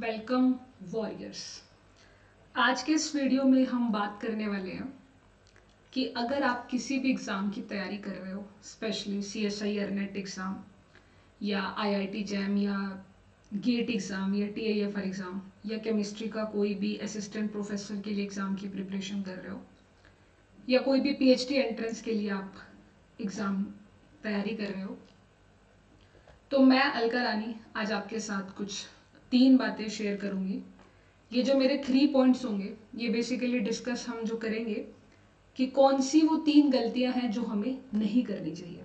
Welcome warriors. आज के इस वीडियो में हम बात करने वाले हैं कि अगर आप किसी भी एग्ज़ाम की तैयारी कर रहे हो, स्पेशली CSI नेट एग्ज़ाम या IIT जैम या गेट एग्ज़ाम या TIFR एग्ज़ाम या केमिस्ट्री का कोई भी असिस्टेंट प्रोफेसर के लिए एग्ज़ाम की प्रिपरेशन कर रहे हो या कोई भी PhD एंट्रेंस के लिए आप एग्ज़ाम तैयारी कर रहे हो, तो मैं अलका रानी आज आपके साथ कुछ 3 बातें शेयर करूंगी। ये जो मेरे 3 पॉइंट्स होंगे, ये बेसिकली डिस्कस हम जो करेंगे कि कौन सी वो 3 गलतियां हैं जो हमें नहीं करनी चाहिए।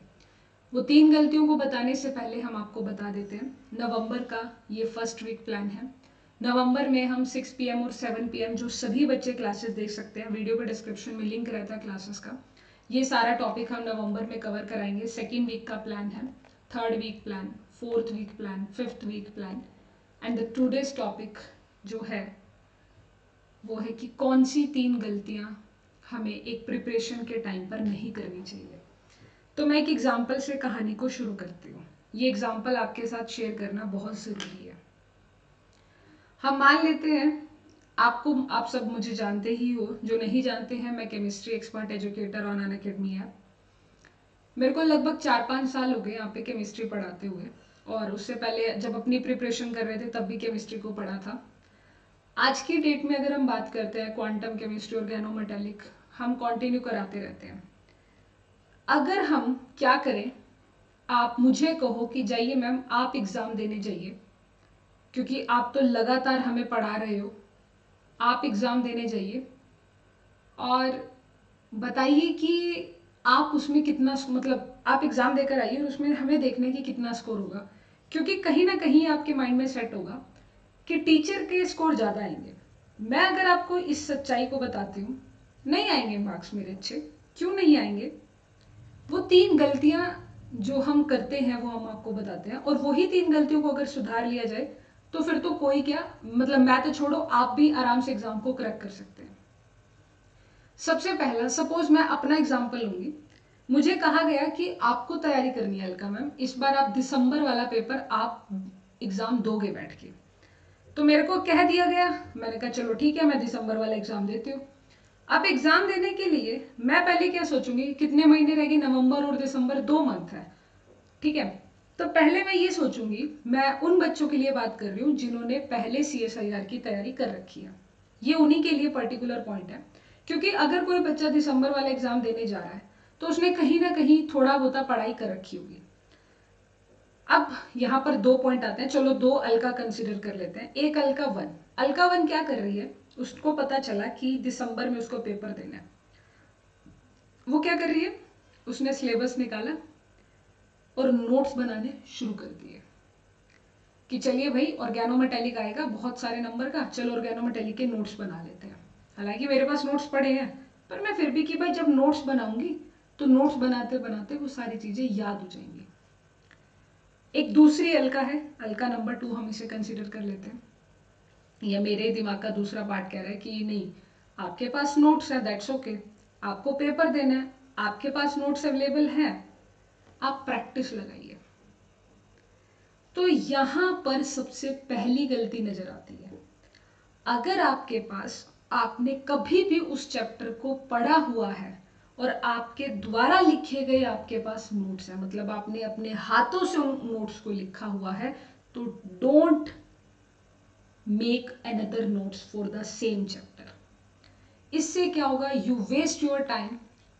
वो 3 गलतियों को बताने से पहले हम आपको बता देते हैं, नवंबर का ये फर्स्ट वीक प्लान है। नवंबर में हम 6 PM और 7 PM जो सभी बच्चे क्लासेस देख सकते हैं, वीडियो के डिस्क्रिप्शन में लिंक रहता है क्लासेस का। ये सारा टॉपिक हम नवंबर में कवर कराएंगे। सेकेंड वीक का प्लान है, third week plan, fourth week plan, fifth week plan and the today's topic जो है वो है कि कौन सी 3 गलतियां हमें एक प्रिपरेशन के टाइम पर नहीं करनी चाहिए। तो मैं एक एग्जाम्पल से कहानी को शुरू करती हूँ। ये एग्जाम्पल आपके साथ शेयर करना बहुत ज़रूरी है। हम मान लेते हैं आप सब मुझे जानते ही हो, जो नहीं जानते हैं मैं chemistry expert educator on Unacademy है। मेरे को लगभग 4-5 साल हो गए यहाँ पे केमिस्ट्री पढ़ाते हुए, और उससे पहले जब अपनी प्रिपरेशन कर रहे थे तब भी केमिस्ट्री को पढ़ा था। आज की डेट में अगर हम बात करते हैं क्वांटम केमिस्ट्री और गैनोमेटेलिक, हम कंटिन्यू कराते रहते हैं। अगर हम क्या करें, आप मुझे कहो कि जाइए मैम आप एग्ज़ाम देने जाइए, क्योंकि आप तो लगातार हमें पढ़ा रहे हो, आप एग्ज़ाम देने जाइए और बताइए कि आप उसमें कितना, मतलब आप एग्ज़ाम देकर आइए और उसमें हमें देखने की कितना स्कोर होगा, क्योंकि कहीं ना कहीं आपके माइंड में सेट होगा कि टीचर के स्कोर ज़्यादा आएंगे। मैं अगर आपको इस सच्चाई को बताती हूँ, नहीं आएंगे मार्क्स मेरे अच्छे। क्यों नहीं आएंगे? वो 3 गलतियाँ जो हम करते हैं वो हम आपको बताते हैं, और वही 3 गलतियों को अगर सुधार लिया जाए तो फिर तो कोई क्या, मतलब मैं तो छोड़ो, आप भी आराम से एग्जाम को क्रैक कर सकते हैं। सबसे पहला, सपोज मैं अपना एग्जाम्पल लूंगी। मुझे कहा गया कि आपको तैयारी करनी है अलका मैम, इस बार आप दिसंबर वाला पेपर आप एग्जाम दोगे बैठ के। तो मेरे को कह दिया गया, मैंने कहा चलो ठीक है, मैं दिसंबर वाला एग्जाम देती हूँ। अब एग्जाम देने के लिए मैं पहले क्या सोचूंगी, कितने महीने रहेगी, नवंबर और दिसंबर 2 मंथ है, ठीक है। तो पहले मैं ये सोचूंगी, मैं उन बच्चों के लिए बात कर रही हूँ जिन्होंने पहले CSIR की तैयारी कर रखी है। ये उन्हीं के लिए पर्टिकुलर पॉइंट है, क्योंकि अगर कोई बच्चा दिसंबर वाला एग्जाम देने जा रहा है तो उसने कहीं ना कहीं थोड़ा बहुत पढ़ाई कर रखी होगी। अब यहाँ पर 2 पॉइंट आते हैं, चलो 2 अलका कंसिडर कर लेते हैं। एक अलका वन, अलका वन क्या कर रही है, उसको पता चला कि दिसंबर में उसको पेपर देना है। वो क्या कर रही है, उसने सिलेबस निकाला और नोट्स बनाने शुरू कर दिए कि चलिए भाई ऑर्गेनोमेटेलिक आएगा बहुत सारे नंबर का, चलो ऑर्गेनोमेटेलिक के नोट्स बना लेते हैं। हालांकि मेरे पास नोट्स पड़े हैं, पर मैं फिर भी कि भाई जब नोट्स बनाऊंगी तो नोट्स बनाते बनाते वो सारी चीजें याद हो जाएंगी। एक दूसरी अलका है, अलका नंबर 2 हम इसे कंसिडर कर लेते हैं। या मेरे दिमाग का दूसरा पार्ट कह रहा है कि नहीं, आपके पास नोट्स है, दैट्स ओके, आपको पेपर देना है, आपके पास नोट्स अवेलेबल हैं, आप प्रैक्टिस लगाइए। तो यहां पर सबसे पहली गलती नजर आती है। अगर आपके पास, आपने कभी भी उस चैप्टर को पढ़ा हुआ है और आपके द्वारा लिखे गए आपके पास नोट्स है, मतलब आपने अपने हाथों से उन नोट्स को लिखा हुआ है, तो don't make another notes for the same chapter. इससे क्या होगा, you waste your time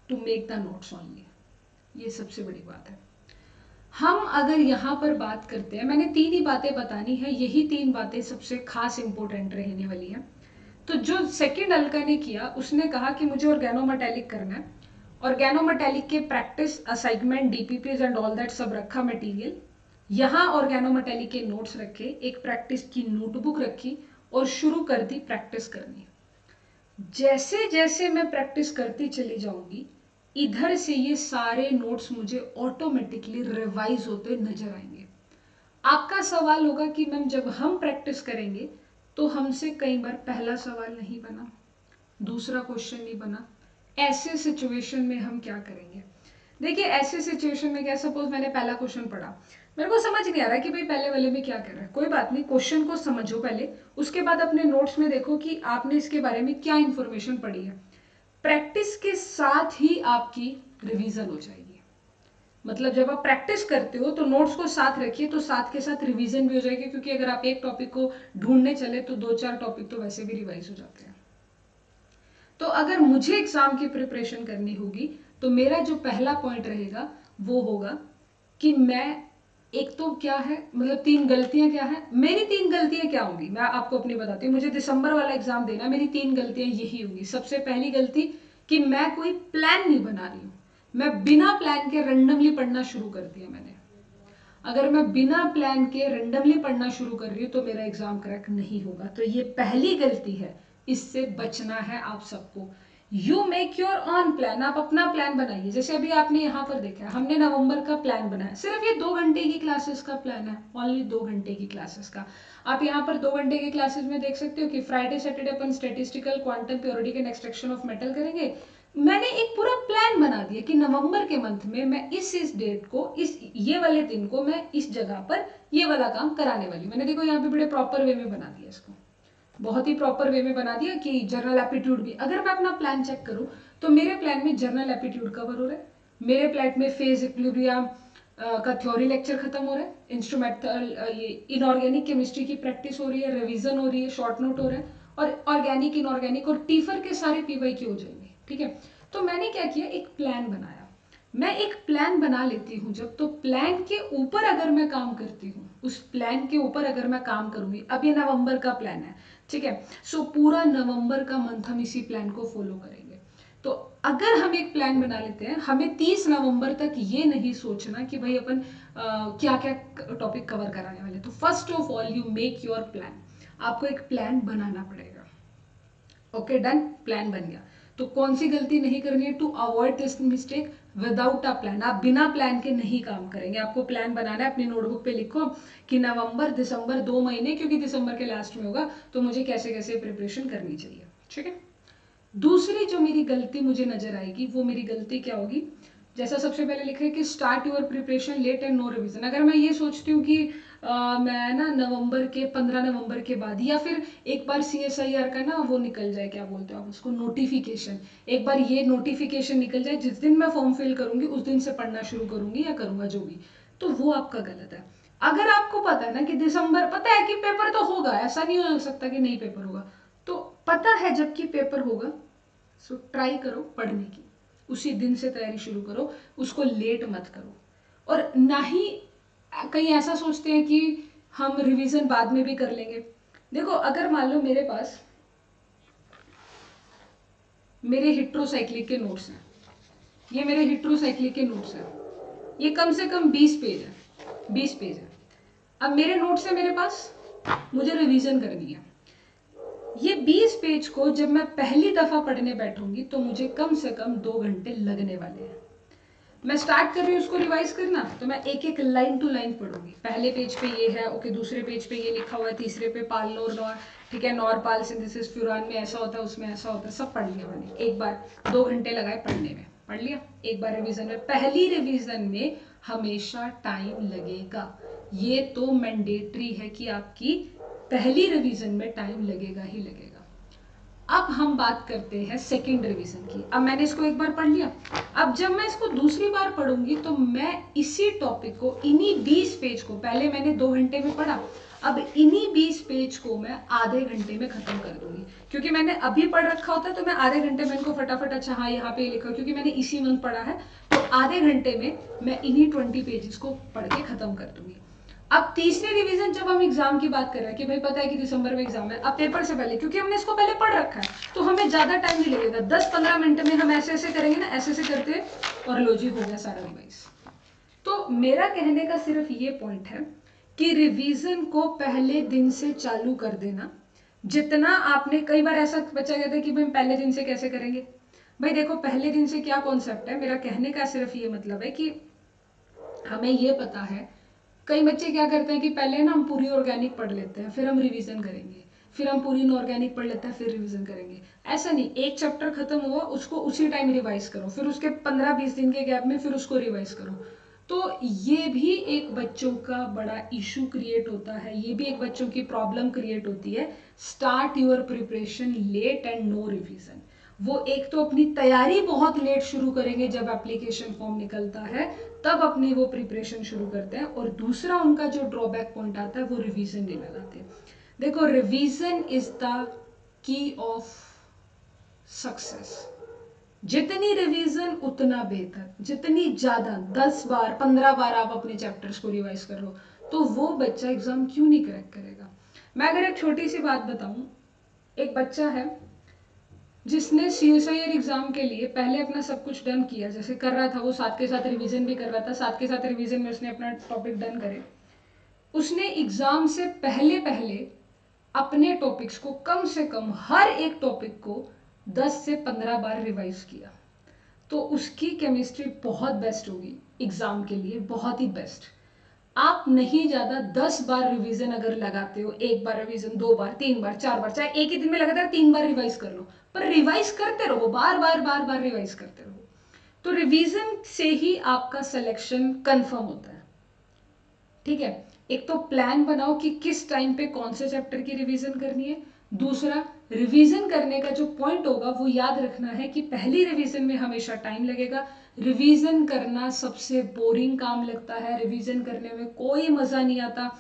to make the notes only. ये सबसे बड़ी बात है। हम अगर यहाँ पर बात करते हैं, मैंने 3 ही बातें बतानी है, यही 3 बातें सबसे खास इंपॉर्टेंट रहने वाली है। तो जो सेकंड अलका ने किया, उसने कहा कि मुझे ऑर्गेनोमेटेलिक करना है, ऑर्गेनोमेटेलिक के practice assignment DPPs and all that सब रखा मटेरियल, यहाँ ऑर्गेनोमेटेलिक के नोट्स रखे, एक प्रैक्टिस की नोटबुक रखी और शुरू कर दी प्रैक्टिस करनी। जैसे जैसे मैं प्रैक्टिस करती चली जाऊंगी, इधर से ये सारे नोट्स मुझे ऑटोमेटिकली रिवाइज होते नजर आएंगे। आपका सवाल होगा कि मैम जब हम प्रैक्टिस करेंगे तो हमसे कई बार पहला सवाल नहीं बना, दूसरा क्वेश्चन नहीं बना, ऐसे सिचुएशन में हम क्या करेंगे? देखिए ऐसे सिचुएशन में क्या, सपोज मैंने पहला क्वेश्चन पढ़ा, मेरे को समझ नहीं आ रहा कि भाई पहले वाले में क्या कर रहा है। कोई बात नहीं, क्वेश्चन को समझो पहले, उसके बाद अपने नोट्स में देखो कि आपने इसके बारे में क्या इंफॉर्मेशन पढ़ी है। प्रैक्टिस के साथ ही आपकी रिवीजन हो जाएगी। मतलब जब आप प्रैक्टिस करते हो तो नोट्स को साथ रखिए, तो साथ के साथ रिवीजन भी हो जाएगी, क्योंकि अगर आप एक टॉपिक को ढूंढने चले तो 2-4 टॉपिक तो वैसे भी रिवाइज हो जाते हैं। तो अगर मुझे एग्जाम की प्रिपरेशन करनी होगी तो मेरा जो पहला पॉइंट रहेगा वो होगा कि मैं, एक तो क्या है, मतलब 3 गलतियां क्या है, मेरी 3 गलतियां क्या होंगी मैं आपको अपनी बताती हूँ। मुझे दिसंबर वाला एग्जाम देना, मेरी 3 गलतियां यही होंगी। सबसे पहली गलती कि मैं कोई प्लान नहीं बना रही हूँ, मैं बिना प्लान के रैंडमली पढ़ना शुरू कर दिया मैंने। अगर मैं बिना प्लान के रैंडमली पढ़ना शुरू कर रही हूँ तो मेरा एग्जाम क्रैक नहीं होगा। तो ये पहली गलती है, इससे बचना है आप सबको। You make your on plan, आप अपना प्लान बनाइए। जैसे अभी आपने यहाँ पर देखा है, हमने नवंबर का प्लान बनाया, सिर्फ ये 2 घंटे की क्लासेस का प्लान है, ओनली 2 घंटे की क्लासेस का। आप यहाँ पर 2 घंटे की क्लासेस में देख सकते हो कि फ्राइडे सैटरडे अपन स्टेटिस्टिकल, क्वांटम, प्योरिटिक एंड एक्सट्रैक्शन ऑफ मेटल करेंगे। मैंने एक पूरा प्लान बना दिया कि नवंबर के मंथ में मैं इस डेट को, इस ये वाले दिन को मैं इस जगह पर ये वाला काम कराने वाली हूँ। मैंने देखो यहाँ पे बड़े प्रॉपर वे में बना दिया इसको, बहुत ही प्रॉपर वे में बना दिया कि जर्नल एप्टीट्यूड भी। अगर मैं अपना प्लान चेक करूँ तो मेरे प्लान में जर्नल एप्टीट्यूड कवर हो रहा है, मेरे प्लान में फेज इक्विलिब्रियम का थ्योरी लेक्चर खत्म हो रहा है, इंस्ट्रूमेंटल ये इनऑर्गेनिक केमिस्ट्री की प्रैक्टिस हो रही है, रिवीजन हो रही है, शॉर्ट नोट हो रहा है, और ऑर्गेनिक, इनऑर्गेनिक और टीफर के सारे पीवाईक्यू हो जाएंगे। ठीक है, तो मैंने क्या किया, एक प्लान बनाया। मैं एक प्लान बना लेती हूँ जब, तो प्लान के ऊपर अगर मैं काम करती हूँ, उस प्लान के ऊपर अगर मैं काम करूंगी, अब ये नवंबर का प्लान है, ठीक है, सो पूरा नवंबर का मंथ हम इसी प्लान को फॉलो करेंगे। तो अगर हम एक प्लान बना लेते हैं, हमें 30 नवंबर तक ये नहीं सोचना कि भाई अपन क्या क्या टॉपिक कवर कराने वाले। तो first of all you make your plan, आपको एक प्लान बनाना पड़ेगा। ओके डन, प्लान बन गया। तो कौन सी गलती नहीं करनी है, to avoid this mistake, without a plan. आप बिना प्लान के नहीं काम करेंगे, आपको प्लान बनाना है। अपनी नोटबुक पे लिखो कि नवंबर दिसंबर 2 महीने, क्योंकि दिसंबर के लास्ट में होगा, तो मुझे कैसे कैसे प्रिपरेशन करनी चाहिए। ठीक है, दूसरी जो मेरी गलती मुझे नजर आएगी, वो मेरी गलती क्या होगी, जैसा सबसे पहले लिखा है कि start your preparation late and no revision. अगर मैं ये सोचती हूँ कि मैं ना नवंबर के 15 नवंबर के बाद, या फिर एक बार CSIR का ना वो निकल जाए, क्या बोलते हो आप उसको, नोटिफिकेशन, एक बार ये नोटिफिकेशन निकल जाए, जिस दिन मैं फॉर्म फिल करूंगी उस दिन से पढ़ना शुरू करूंगी या करूंगा जो भी, तो वो आपका गलत है। अगर आपको पता है ना कि दिसंबर, पता है कि पेपर तो होगा, ऐसा नहीं हो सकता कि नहीं पेपर होगा, तो पता है जबकि पेपर होगा, सो ट्राई करो पढ़ने की, उसी दिन से तैयारी शुरू करो, उसको लेट मत करो। और ना ही कहीं ऐसा सोचते हैं कि हम रिवीजन बाद में भी कर लेंगे। देखो अगर मान लो मेरे पास मेरे हिट्रोसाइक्लिक के नोट्स हैं, ये मेरे हिट्रोसाइक्लिक के नोट्स हैं, ये कम से कम 20 पेज है, 20 पेज है। अब मेरे नोट्स है मेरे पास, मुझे रिवीजन करनी है। ये 20 पेज को जब मैं पहली दफा पढ़ने बैठूंगी तो मुझे कम से कम 2 घंटे लगने वाले हैं। मैं स्टार्ट कर रही हूँ उसको रिवाइज करना, तो मैं एक एक लाइन टू लाइन पढ़ूंगी। पहले पेज पे ये है, ओके, दूसरे पेज पे ये लिखा हुआ है, तीसरे पे पाल नोर नॉर, ठीक है, नॉर पाल सिंथेसिस, फ्यूरान में ऐसा होता है, उसमें ऐसा होता है, सब पढ़ लिया मैंने एक बार। 2 घंटे लगाए पढ़ने में, पढ़ लिया एक बार रिवीजन में। पहली रिवीजन में हमेशा टाइम लगेगा, ये तो मैंडेटरी है कि आपकी पहली रिवीजन में टाइम लगेगा ही लगेगा। अब हम बात करते हैं सेकंड रिवीजन की। अब मैंने इसको एक बार पढ़ लिया, अब जब मैं इसको दूसरी बार पढ़ूंगी तो मैं इसी टॉपिक को, इन्हीं 20 पेज को, पहले मैंने 2 घंटे में पढ़ा, अब इन्हीं 20 पेज को मैं आधे घंटे में खत्म कर दूंगी। क्योंकि मैंने अभी पढ़ रखा होता है तो मैं आधे घंटे में इनको फटाफट, अच्छा हाँ यहाँ पे लिखा, क्योंकि मैंने इसी मंथ पढ़ा है, तो आधे घंटे में मैं इन्हीं 20 पेजेस को पढ़ के खत्म कर दूंगी। अब तीसरी रिवीजन, जब हम एग्जाम की बात कर रहे हैं कि भाई पता है कि दिसंबर में एग्जाम है, अब पेपर से पहले, क्योंकि हमने इसको पहले पढ़ रखा है, तो हमें ज्यादा टाइम नहीं लगेगा, 10-15 मिनट में हम ऐसे ऐसे करेंगे ना, ऐसे ऐसे करते और लो जी हो गया सारा रिवाइज। तो मेरा कहने का सिर्फ ये पॉइंट है कि रिवीजन को पहले दिन से चालू कर देना। जितना आपने, कई बार ऐसा बचा गया था कि भाई पहले दिन से कैसे करेंगे। भाई देखो पहले दिन से क्या कॉन्सेप्ट है, मेरा कहने का सिर्फ ये मतलब है कि हमें ये पता है, कई बच्चे क्या करते हैं कि पहले ना हम पूरी ऑर्गेनिक पढ़ लेते हैं, फिर हम रिवीजन करेंगे, फिर हम पूरी इनऑर्गेनिक पढ़ लेते हैं, फिर रिवीजन करेंगे। ऐसा नहीं, एक चैप्टर खत्म हुआ उसको उसी टाइम रिवाइज करो, फिर उसके 15-20 दिन के गैप में फिर उसको रिवाइज करो। तो ये भी एक बच्चों का बड़ा इशू क्रिएट होता है, ये भी एक बच्चों की प्रॉब्लम क्रिएट होती है। Start your preparation late and no revision. वो एक तो अपनी तैयारी बहुत लेट शुरू करेंगे, जब एप्लीकेशन फॉर्म निकलता है तब अपनी वो प्रिपरेशन शुरू करते हैं, और दूसरा उनका जो ड्रॉबैक पॉइंट आता है वो रिवीजन नहीं लगाते। देखो, revision is the key of success. जितनी रिवीजन उतना बेहतर, जितनी ज्यादा 10 बार 15 बार आप अपने चैप्टर्स को रिवाइज कर लो, तो वो बच्चा एग्जाम क्यों नहीं क्रैक करेगा। मैं अगर एक छोटी सी बात बताऊं, एक बच्चा है जिसने CSIR एग्जाम के लिए पहले अपना सब कुछ डन किया, जैसे कर रहा था वो साथ के साथ रिवीजन भी कर रहा था, साथ के साथ रिवीजन में उसने अपना टॉपिक डन करे। उसने एग्जाम से पहले पहले अपने टॉपिक्स को कम से कम हर एक टॉपिक को 10 से 15 बार रिवाइज किया, तो उसकी केमिस्ट्री बहुत बेस्ट होगी एग्जाम के लिए, बहुत ही बेस्ट। आप नहीं ज्यादा 10 बार रिवीजन अगर लगाते हो, एक बार रिवीजन, 2 बार, 3 बार, 4 बार, चाहे एक ही दिन में लगातार 3 बार रिवाइज कर लो, पर रिवाइज करते रहो, बार बार बार बार रिवाइज करते रहो, तो रिवीजन से ही आपका सिलेक्शन कंफर्म होता है। ठीक है, एक तो प्लान बनाओ कि किस टाइम पे कौन से चैप्टर की रिवीजन करनी है। दूसरा, रिवीजन करने का जो पॉइंट होगा वो याद रखना है कि पहली रिवीजन में हमेशा टाइम लगेगा। रिवीजन करना सबसे बोरिंग काम लगता है, रिवीजन करने में कोई मजा नहीं आता।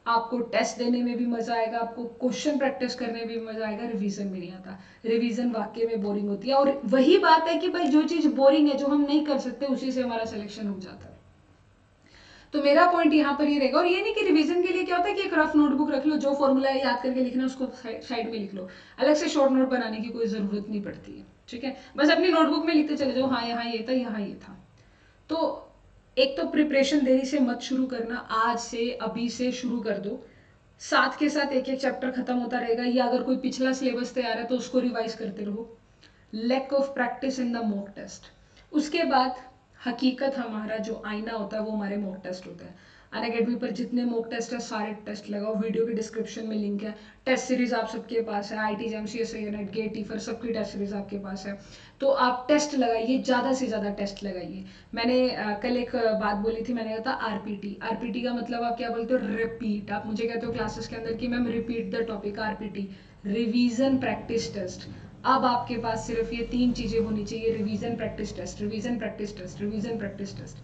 आपको टेस्ट देने में भी मजा आएगा, आपको क्वेश्चन प्रैक्टिस करने में भी मजा आएगा, रिवीजन में नहीं आता। रिवीजन वाकई में बोरिंग होती है, और वही बात है कि भाई जो चीज बोरिंग है, जो हम नहीं कर सकते, उसी से हमारा सिलेक्शन हो जाता है। तो मेरा पॉइंट यहाँ पर ये रहेगा। और ये नहीं कि रिवीजन के लिए क्या होता है कि एक रफ नोटबुक रख लो, जो फॉर्मूला है याद करके लिखना है उसको साइड में लिख लो, अलग से शॉर्ट नोट बनाने की कोई जरूरत नहीं पड़ती है। ठीक है, बस अपनी नोटबुक में लिखते चले जाओ, हाँ यहाँ ये था, यहाँ ये था। तो एक तो प्रिपरेशन देरी से मत शुरू करना, आज से अभी से शुरू कर दो। साथ के साथ एक एक चैप्टर खत्म होता रहेगा, या अगर कोई पिछला सिलेबस तैयार है तो उसको रिवाइज करते रहो। Lack of practice in the mock test. उसके बाद हकीकत, हमारा जो आईना होता है वो हमारे मॉक टेस्ट होता है। अनअकैडमी पर जितने मॉक टेस्ट है सारे टेस्ट लगाओ, वीडियो के डिस्क्रिप्शन में लिंक है। टेस्ट सीरीज आप सबके पास है, IIT JAM CSIR NET GATE TIFR सबकी टेस्ट सीरीज आपके पास है, तो आप टेस्ट लगाइए, ज़्यादा से ज़्यादा टेस्ट लगाइए। मैंने कल एक बात बोली थी, मैंने कहा था RPT का मतलब आप क्या बोलते हो, रिपीट। आप मुझे कहते हो क्लासेस के अंदर कि ma'am repeat the topic, RPT, revision practice test. अब आपके पास सिर्फ ये 3 चीजें होनी चाहिए, revision practice test, revision practice test, revision practice test.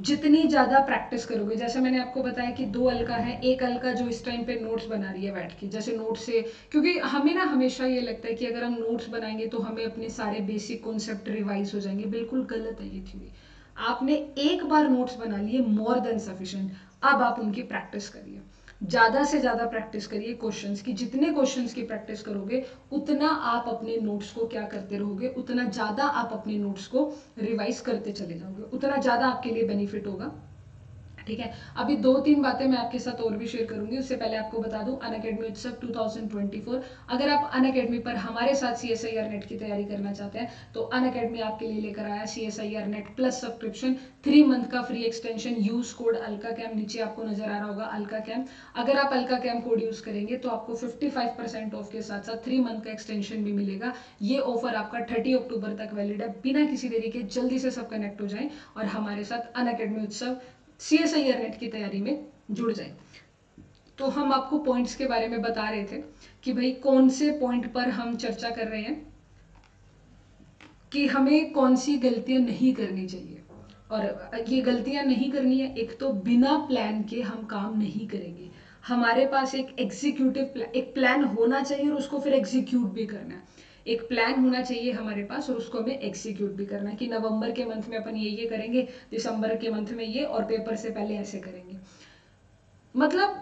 जितनी ज्यादा प्रैक्टिस करोगे, जैसे मैंने आपको बताया कि 2 अलका है, एक अलका जो इस टाइम पे नोट्स बना रही है बैठ के, जैसे नोट से, क्योंकि हमें ना हमेशा ये लगता है कि अगर हम नोट्स बनाएंगे तो हमें अपने सारे बेसिक कॉन्सेप्ट रिवाइज हो जाएंगे, बिल्कुल गलत है ये थ्योरी। आपने एक बार नोट्स बना लिए, मोर देन सफिशिएंट। अब आप उनकी प्रैक्टिस करिए, ज्यादा से ज्यादा प्रैक्टिस करिए क्वेश्चंस की। जितने क्वेश्चंस की प्रैक्टिस करोगे उतना आप अपने नोट्स को क्या करते रहोगे, उतना ज्यादा आप अपने नोट्स को रिवाइज करते चले जाओगे, उतना ज्यादा आपके लिए बेनिफिट होगा। ठीक है, अभी 2-3 बातें मैं आपके साथ और भी शेयर करूंगी, उससे पहले आपको बता दूं अनअकैडमी उत्सव 2024। अगर आप अनअकैडमी पर हमारे साथ CSIR NET की तैयारी करना चाहते हैं तो अनअकैडमी आपके लिए लेकर आया CSIR NET plus subscription, 3 month का free extension. Use code Alka कैम, नीचे आपको नजर आ रहा होगा अल्का कैम। अगर आप अल्का कैम कोड यूज करेंगे तो आपको 55% ऑफ के साथ साथ 3 मंथ का एक्सटेंशन भी मिलेगा। ये ऑफर आपका 30 अक्टूबर तक वैलिड है। बिना किसी देरी के जल्दी से सब कनेक्ट हो जाएं और हमारे साथ अनअकैडमी उत्सव CSIR NET की तैयारी में जुड़ जाए। तो हम आपको पॉइंट्स के बारे में बता रहे थे कि भाई कौन से पॉइंट पर हम चर्चा कर रहे हैं कि हमें कौन सी गलतियां नहीं करनी चाहिए। और ये गलतियां नहीं करनी है, एक तो बिना प्लान के हम काम नहीं करेंगे। हमारे पास एक एग्जीक्यूटिव एक प्लान होना चाहिए और उसको फिर एग्जीक्यूट भी करना है। एक प्लान होना चाहिए हमारे पास और उसको हमें एग्जीक्यूट भी करना है कि नवंबर के मंथ में अपन ये करेंगे, दिसंबर के मंथ में ये, और पेपर से पहले ऐसे करेंगे। मतलब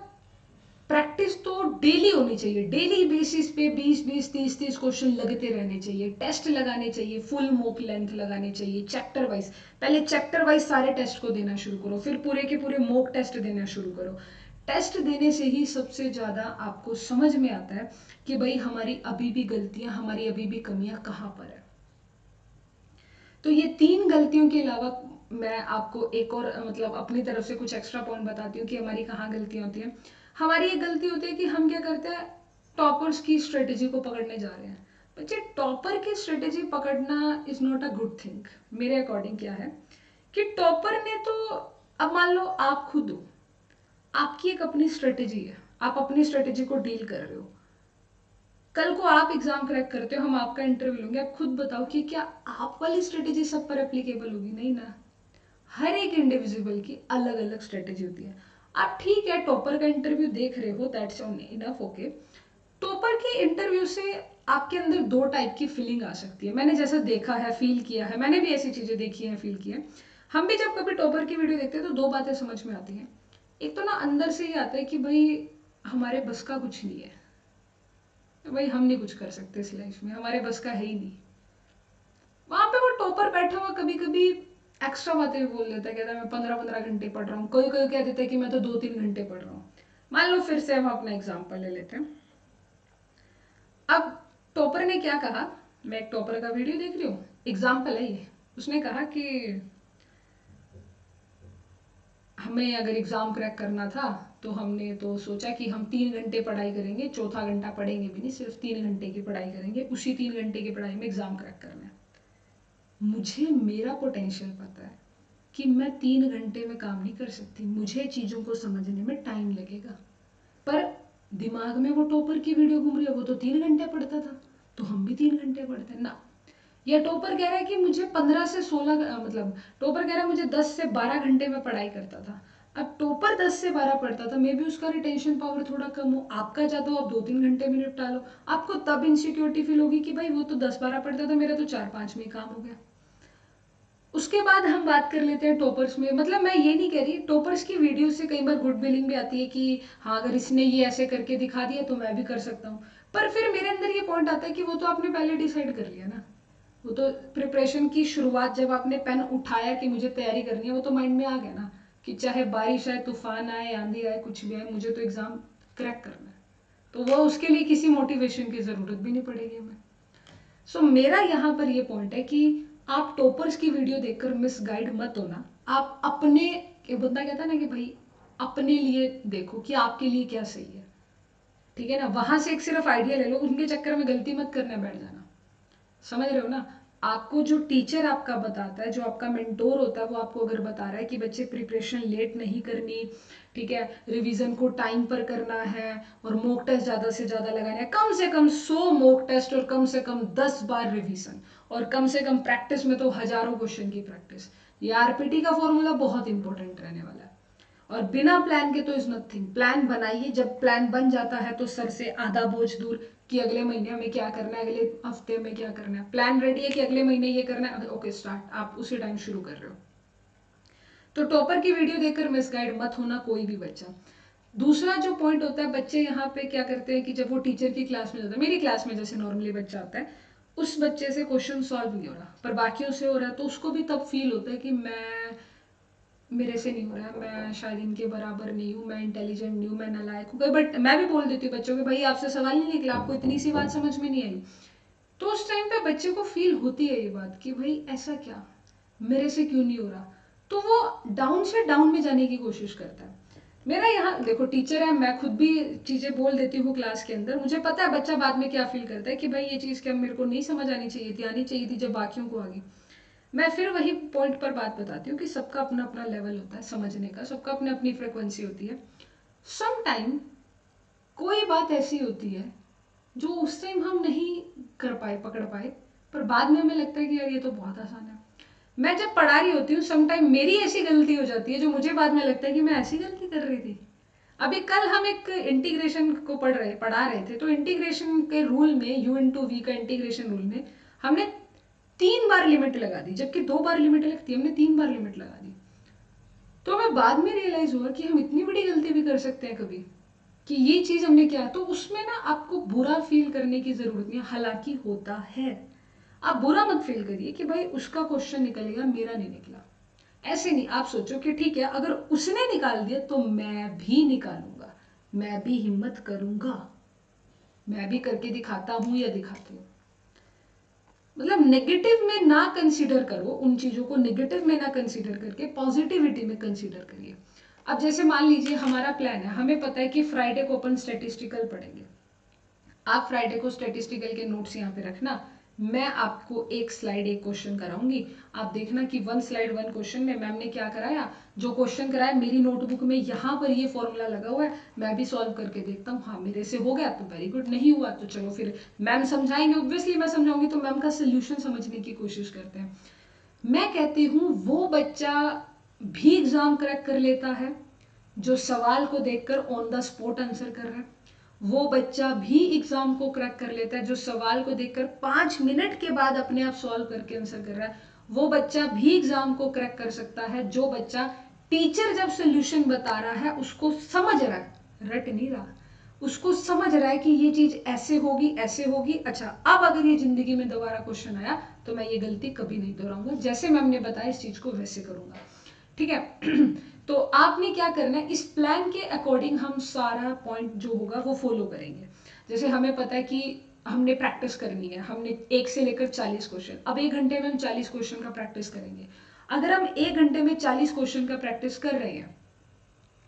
प्रैक्टिस तो डेली होनी चाहिए, डेली बेसिस पे 20-20 30-30 क्वेश्चन लगते रहने चाहिए, टेस्ट लगाने चाहिए, फुल मॉक लेंथ लगाने चाहिए, चैप्टर वाइज। पहले चैप्टर वाइज सारे टेस्ट को देना शुरू करो, फिर पूरे के पूरे मॉक टेस्ट देना शुरू करो। टेस्ट देने से ही सबसे ज्यादा आपको समझ में आता है कि भाई हमारी अभी भी गलतियां, हमारी अभी भी कमियां कहाँ पर है। तो ये 3 गलतियों के अलावा मैं आपको एक और मतलब अपनी तरफ से कुछ एक्स्ट्रा पॉइंट बताती हूँ कि हमारी कहाँ गलतियां होती हैं। हमारी एक गलती होती है कि हम क्या करते हैं, टॉपर्स की स्ट्रेटेजी को पकड़ने जा रहे हैं। बच्चे, टॉपर की स्ट्रेटेजी पकड़ना is not a good thing. मेरे अकॉर्डिंग क्या है कि टॉपर ने तो अब मान लो आप खुद हो, आपकी एक अपनी स्ट्रेटेजी है, आप अपनी स्ट्रेटेजी को डील कर रहे हो, कल को आप एग्जाम क्रैक करते हो, हम आपका इंटरव्यू लेंगे, आप खुद बताओ कि क्या आप वाली स्ट्रेटेजी सब पर एप्लीकेबल होगी? नहीं ना। हर एक इंडिविजुअल की अलग अलग स्ट्रेटेजी होती है। आप ठीक है टॉपर का इंटरव्यू देख रहे हो, दैट्स इनफ, ओके। टॉपर के इंटरव्यू से आपके अंदर दो टाइप की फीलिंग आ सकती है। मैंने जैसा देखा है, फील किया है, मैंने भी ऐसी चीजें देखी हैं, फील की है। हम भी जब कभी टॉपर की वीडियो देखते हैं तो दो बातें समझ में आती हैं। एक तो ना अंदर से ये आता है कि भाई हमारे बस का कुछ नहीं है, भाई हम नहीं कुछ कर सकते इस लाइफ में, हमारे बस का है ही नहीं। वहां पे वो टॉपर बैठा हुआ कभी कभी एक्स्ट्रा बातें भी बोल देता है, कहता है मैं 15-15 घंटे पढ़ रहा हूँ, कोई कोई कह देता है कि मैं तो 2-3 घंटे पढ़ रहा हूँ। मान लो फिर से हम अपना एग्जाम्पल ले लेते हैं। अब टॉपर ने क्या कहा, मैं एक टॉपर का वीडियो देख रही हूँ, एग्जाम्पल है ये। उसने कहा कि हमें अगर एग्जाम क्रैक करना था तो हमने तो सोचा कि हम 3 घंटे पढ़ाई करेंगे, चौथा घंटा पढ़ेंगे भी नहीं, सिर्फ 3 घंटे की पढ़ाई करेंगे, उसी 3 घंटे की पढ़ाई में एग्जाम क्रैक करना है। मुझे मेरा पोटेंशियल पता है कि मैं 3 घंटे में काम नहीं कर सकती, मुझे चीज़ों को समझने में टाइम लगेगा। पर दिमाग में वो टॉपर की वीडियो घूम रही है, वो तो 3 घंटे पढ़ता था, तो हम भी 3 घंटे पढ़ते हैं ना। या टॉपर कह रहा है कि मुझे 15 से 16, मतलब टॉपर कह रहा है मुझे 10 से 12 घंटे में पढ़ाई करता था। अब टॉपर 10 से 12 पढ़ता था, मे बी उसका रिटेंशन पावर थोड़ा कम हो, आपका ज़्यादा हो, आप 2-3 घंटे में निपटा लो। आपको तब इनसिक्योरिटी फील होगी कि भाई वो तो 10-12 पढ़ता था, मेरा तो 4-5 में ही काम हो गया। उसके बाद हम बात कर लेते हैं टॉपर्स में। मतलब मैं ये नहीं कह रही, टॉपर्स की वीडियो से कई बार गुड फीलिंग भी आती है कि हाँ अगर इसने ये ऐसे करके दिखा दिया तो मैं भी कर सकता हूँ। पर फिर मेरे अंदर ये पॉइंट आता है कि वो तो आपने पहले डिसाइड कर लिया ना, वो तो प्रिपरेशन की शुरुआत जब आपने पेन उठाया कि मुझे तैयारी करनी है, वो तो माइंड में आ गया ना कि चाहे बारिश आए, तूफान आए, आंधी आए, कुछ भी आए, मुझे तो एग्जाम क्रैक करना है। तो वो उसके लिए किसी मोटिवेशन की जरूरत भी नहीं पड़ेगी हमें। मेरा यहाँ पर ये पॉइंट है कि आप टॉपर्स की वीडियो देखकर मिसगाइड मत होना। आप अपने, ये बंदा कहता है ना कि भाई अपने लिए देखो कि आपके लिए क्या सही है, ठीक है ना। वहां से एक सिर्फ आइडिया ले लो, उनके चक्कर में गलती मत करने बैठ जाना। समझ रहे हो ना। आपको जो टीचर आपका बताता है, जो आपका मेंटोर होता है, वो आपको अगर बता रहा है कि बच्चे प्रिपरेशन लेट नहीं करनी, ठीक है, रिवीजन को टाइम पर करना है और मॉक टेस्ट ज्यादा से ज्यादा लगाना है, कम से कम 100 मॉक टेस्ट और कम से कम 10 बार रिवीजन, और कम से कम प्रैक्टिस में तो हजारों क्वेश्चन की प्रैक्टिस। ये आरपीटी का फॉर्मूला बहुत इंपॉर्टेंट रहने वाला है। और बिना प्लान के तो इज नथिंग। प्लान बनाइए, जब प्लान बन जाता है तो सर से आधा बोझ दूर कि अगले महीने हमें क्या करना है, अगले हफ्ते में क्या करना है। प्लान रेडी है कि अगले महीने ये करना है, ओके स्टार्ट, आप उसी टाइम शुरू कर रहे हो। तो टॉपर की वीडियो देखकर मिसगाइड मत होना कोई भी बच्चा। दूसरा जो पॉइंट होता है, बच्चे यहाँ पे क्या करते हैं कि जब वो टीचर की क्लास में जाता है, मेरी क्लास में जैसे नॉर्मली बच्चा आता है, उस बच्चे से क्वेश्चन सॉल्व नहीं हो रहा पर बाकियों से हो रहा है, तो उसको भी तब फील होता है कि मैं, मेरे से नहीं हो रहा है, मैं शायद इनके बराबर नहीं हूँ, मैं इंटेलिजेंट नहीं हूँ, मैं नालायक हूँ। बट मैं भी बोल देती हूँ बच्चों को, भाई आपसे सवाल नहीं निकला, आपको इतनी सी बात समझ में नहीं आई। तो उस टाइम पे बच्चे को फील होती है ये बात कि भाई ऐसा क्या, मेरे से क्यों नहीं हो रहा। तो वो डाउन से डाउन में जाने की कोशिश करता है। मेरा यहाँ देखो टीचर है, मैं खुद भी चीजें बोल देती हूँ क्लास के अंदर, मुझे पता है बच्चा बाद में क्या फील करता है कि भाई ये चीज क्या मेरे को नहीं समझ आनी चाहिए थी, आनी चाहिए थी जब बाकियों को आ गई। मैं फिर वही पॉइंट पर बात बताती हूँ कि सबका अपना अपना लेवल होता है समझने का, सबका अपनी अपनी फ्रिक्वेंसी होती है। सम टाइम कोई बात ऐसी होती है जो उस टाइम हम नहीं कर पाए, पकड़ पाए, पर बाद में हमें लगता है कि यार ये तो बहुत आसान है। मैं जब पढ़ा रही होती हूँ सम टाइम मेरी ऐसी गलती हो जाती है जो मुझे बाद में लगता है कि मैं ऐसी गलती कर रही थी। अभी कल हम एक इंटीग्रेशन को पढ़ा रहे थे, तो इंटीग्रेशन के रूल में, यू इन टू वी का इंटीग्रेशन रूल में हमने 3 बार लिमिट लगा दी, जबकि 2 बार लिमिट लगती है, हमने 3 बार लिमिट लगा दी। तो हमें बाद में रियलाइज हुआ कि हम इतनी बड़ी गलती भी कर सकते हैं कभी, कि ये चीज हमने किया। तो उसमें ना आपको बुरा फील करने की जरूरत नहीं है, हालांकि होता है। आप बुरा मत फील करिए कि भाई उसका क्वेश्चन निकलेगा, मेरा नहीं निकला। ऐसे नहीं, आप सोचो कि ठीक है अगर उसने निकाल दिया तो मैं भी निकालूंगा, मैं भी हिम्मत करूंगा, मैं भी करके दिखाता हूं या दिखाती हूँ। मतलब नेगेटिव में ना कंसीडर करो, उन चीजों को नेगेटिव में ना कंसीडर करके पॉजिटिविटी में कंसीडर करिए। अब जैसे मान लीजिए हमारा प्लान है, हमें पता है कि फ्राइडे को अपन स्टेटिस्टिकल पढ़ेंगे। आप फ्राइडे को स्टेटिस्टिकल के नोट्स यहाँ पे रखना, मैं आपको एक स्लाइड एक क्वेश्चन कराऊंगी, आप देखना कि 1 स्लाइड 1 क्वेश्चन में मैम ने क्या कराया, जो क्वेश्चन कराया मेरी नोटबुक में यहाँ पर ये फॉर्मूला लगा हुआ है, मैं भी सॉल्व करके देखता हूँ, हाँ मेरे से हो गया तो वेरी गुड, नहीं हुआ तो चलो फिर मैम समझाएंगे, ऑब्वियसली मैं समझाऊंगी तो मैम का सोल्यूशन समझने की कोशिश करते हैं। मैं कहती हूँ वो बच्चा भी एग्जाम क्रैक कर लेता है जो सवाल को देखकर ऑन द स्पॉट आंसर कर रहा है, वो बच्चा भी एग्जाम को क्रैक कर लेता है जो सवाल को देखकर 5 मिनट के बाद अपने आप सॉल्व करके आंसर कर रहा है, वो बच्चा भी एग्जाम को क्रैक कर सकता है जो बच्चा टीचर जब सोल्यूशन बता रहा है उसको समझ रहा है, रट नहीं रहा, उसको समझ रहा है कि ये चीज ऐसे होगी ऐसे होगी, अच्छा अब अगर ये जिंदगी में दोबारा क्वेश्चन आया तो मैं ये गलती कभी नहीं दोहराऊंगा, जैसे मैम ने बताया इस चीज को वैसे करूंगा, ठीक है। तो आपने क्या करना है, इस प्लान के अकॉर्डिंग हम सारा पॉइंट जो होगा वो फॉलो करेंगे। जैसे हमें पता है कि हमने प्रैक्टिस करनी है, हमने 1 से लेकर 40 क्वेश्चन, अब 1 घंटे में हम 40 क्वेश्चन का प्रैक्टिस करेंगे। अगर हम 1 घंटे में 40 क्वेश्चन का प्रैक्टिस कर रहे हैं,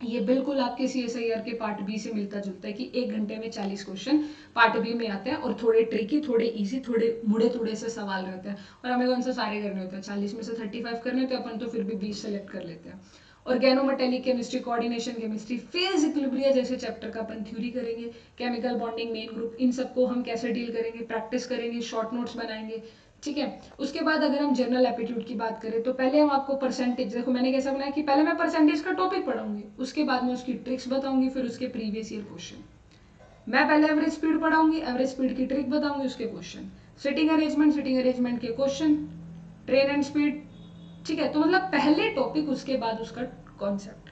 ये बिल्कुल आपके CSIR के पार्ट बी से मिलता जुलता है कि 1 घंटे में 40 क्वेश्चन पार्ट बी में आते हैं और थोड़े ट्रिकी, थोड़े इजी, थोड़े मुड़े थोड़े से सवाल रहते हैं, और हमें कौन सा सारे करने होते हैं, 40 में से 35 करने होते हैं, अपन तो फिर भी 20 सेलेक्ट कर लेते हैं। Organometallic chemistry, coordination chemistry, phase equilibria जैसे चैप्टर का अपन थ्योरी करेंगे, केमिकल बॉन्डिंग, मेन ग्रुप, इन सबको हम कैसे डील करेंगे, प्रैक्टिस करेंगे, शॉर्ट नोट्स बनाएंगे, ठीक है। उसके बाद अगर हम जनरल एप्टीट्यूड की बात करें तो पहले हम आपको परसेंटेज, देखो मैंने कैसा बनाया कि पहले मैं परसेंटेज का टॉपिक पढ़ाऊंगी, उसके बाद में उसकी ट्रिक्स बताऊंगी, फिर उसके प्रीवियस ईयर क्वेश्चन, मैं पहले एवरेज स्पीड पढ़ाऊंगी, एवरेज स्पीड की ट्रिक बताऊंगी, उसके क्वेश्चन, सिटिंग अरेंजमेंट के क्वेश्चन, ट्रेन एंड स्पीड, ठीक है। तो मतलब पहले टॉपिक उसके बाद उसका कॉन्सेप्ट।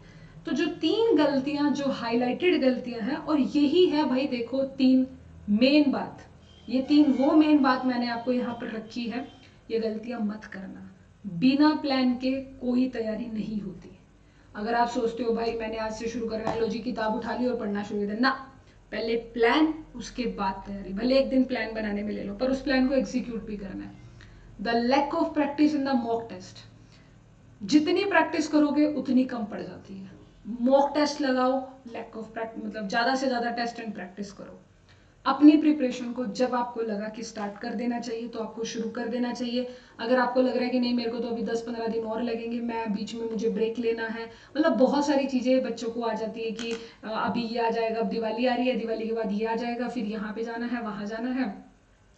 तो जो 3 गलतियां, जो हाईलाइटेड गलतियां हैं, और यही है भाई देखो 3 मेन बात, ये 3 वो मेन बात मैंने आपको यहाँ पर रखी है, ये गलतियां मत करना, बिना प्लान के कोई तैयारी नहीं होती। अगर आप सोचते हो भाई मैंने आज से शुरू करना है, लो जी किताब उठा ली और पढ़ना शुरू कर दिया, ना, पहले प्लान उसके बाद तैयारी, भले एक दिन प्लान बनाने में ले लो पर उस प्लान को एग्जीक्यूट भी करना है। The lack of practice in the mock test, जितनी प्रैक्टिस करोगे उतनी कम पड़ जाती है, मॉक टेस्ट लगाओ, लैक ऑफ प्रैक्टिस मतलब ज्यादा से ज्यादा टेस्ट एंड प्रैक्टिस करो, अपनी प्रिपरेशन को जब आपको लगा कि स्टार्ट कर देना चाहिए तो आपको शुरू कर देना चाहिए, अगर आपको लग रहा है कि नहीं मेरे को तो अभी 10-15 दिन और लगेंगे, मैं बीच में मुझे ब्रेक लेना है, मतलब बहुत सारी चीज़ें बच्चों को आ जाती है कि अभी ये आ जाएगा, अब दिवाली आ रही है, दिवाली के बाद ये आ जाएगा, फिर यहाँ पे जाना है, वहाँ जाना है,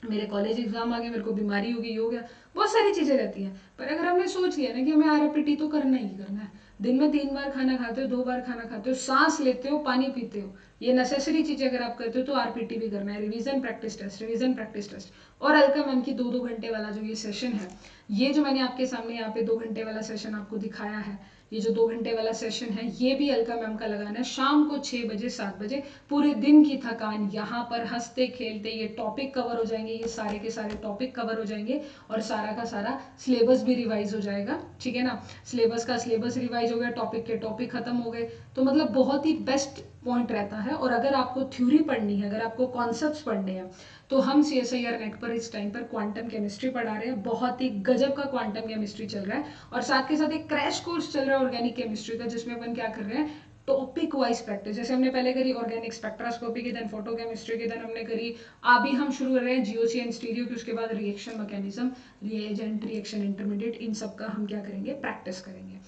मेरे कॉलेज एग्जाम आ गए, मेरे को बीमारी होगी, ये हो गया, बहुत सारी चीजें रहती हैं। पर अगर हमने सोच लिया ना कि हमें RPT तो करना ही करना है, दिन में 3 बार खाना खाते हो, 2 बार खाना खाते हो, सांस लेते हो, पानी पीते हो, ये नेसेसरी चीजें अगर आप करते हो तो RPT भी करना है, revision practice test, revision practice test, और अलका मैम की 2-2 घंटे वाला जो ये सेशन है, ये जो मैंने आपके सामने यहाँ पे 2 घंटे वाला सेशन आपको दिखाया है, ये जो 2 घंटे वाला सेशन है ये भी अलका मैम का लगाना है, शाम को 6 बजे 7 बजे, पूरे दिन की थकान यहाँ पर हंसते खेलते ये टॉपिक कवर हो जाएंगे, ये सारे के सारे टॉपिक कवर हो जाएंगे, और सारा का सारा सिलेबस भी रिवाइज हो जाएगा, ठीक है ना, सिलेबस का सिलेबस रिवाइज हो गया, टॉपिक के टॉपिक खत्म हो गए, तो मतलब बहुत ही बेस्ट पॉइंट रहता है। और अगर आपको थ्योरी पढ़नी है, अगर आपको कॉन्सेप्ट्स पढ़ने हैं, तो हम CSIR नेट पर इस टाइम पर क्वांटम केमिस्ट्री पढ़ा रहे हैं, बहुत ही गजब का क्वांटम केमिस्ट्री चल रहा है, और साथ के साथ एक क्रैश कोर्स चल रहा है ऑर्गेनिक केमिस्ट्री का, जिसमें अपन क्या कर रहे हैं, टॉपिक वाइज प्रैक्टिस, जैसे हमने पहले करी ऑर्गेनिक स्पेक्ट्रोस्कोपी की, देन फोटो केमिस्ट्री की, देन हमने करी, अभी हम शुरू कर रहे हैं GOC एंड स्टीरियो की, उसके बाद reaction mechanism, reagent, reaction intermediate, इन सब का हम क्या करेंगे, प्रैक्टिस करेंगे।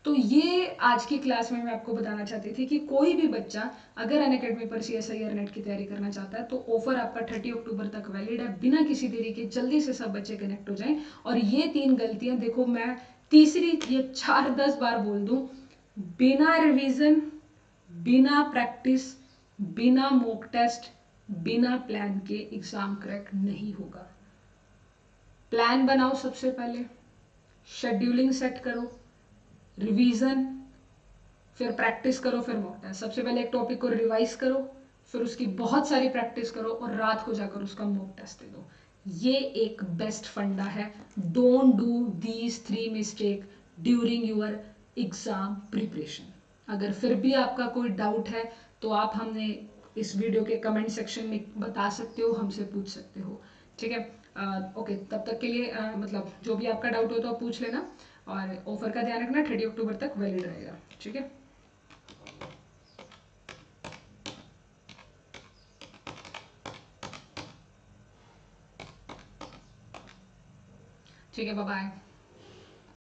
तो ये आज की क्लास में मैं आपको बताना चाहती थी कि कोई भी बच्चा अगर अनअकैडमी पर CSIR नेट की तैयारी करना चाहता है तो ऑफर आपका 30 अक्टूबर तक वैलिड है, बिना किसी देरी के जल्दी से सब बच्चे कनेक्ट हो जाएं। और ये 3 गलतियां देखो, मैं तीसरी ये 4-10 बार बोल दूं, बिना रिवीजन, बिना प्रैक्टिस, बिना मॉक टेस्ट, बिना प्लान के एग्जाम क्रैक नहीं होगा। प्लान बनाओ सबसे पहले, शेड्यूलिंग सेट करो, रिवीजन, फिर प्रैक्टिस करो, फिर मॉक टेस्ट, सबसे पहले एक टॉपिक को रिवाइज करो, फिर उसकी बहुत सारी प्रैक्टिस करो, और रात को जाकर उसका मॉक टेस्ट दे दो। ये एक बेस्ट फंडा है, don't do these 3 mistake during your exam preparation. अगर फिर भी आपका कोई डाउट है तो आप हमें इस वीडियो के कमेंट सेक्शन में बता सकते हो, हमसे पूछ सकते हो, ठीक है। ओके, तब तक के लिए मतलब जो भी आपका डाउट हो तो आप पूछ लेना, और ऑफर का ध्यान रखना, 30 अक्टूबर तक वैलिड रहेगा, ठीक है। ठीक है, बाय बाय।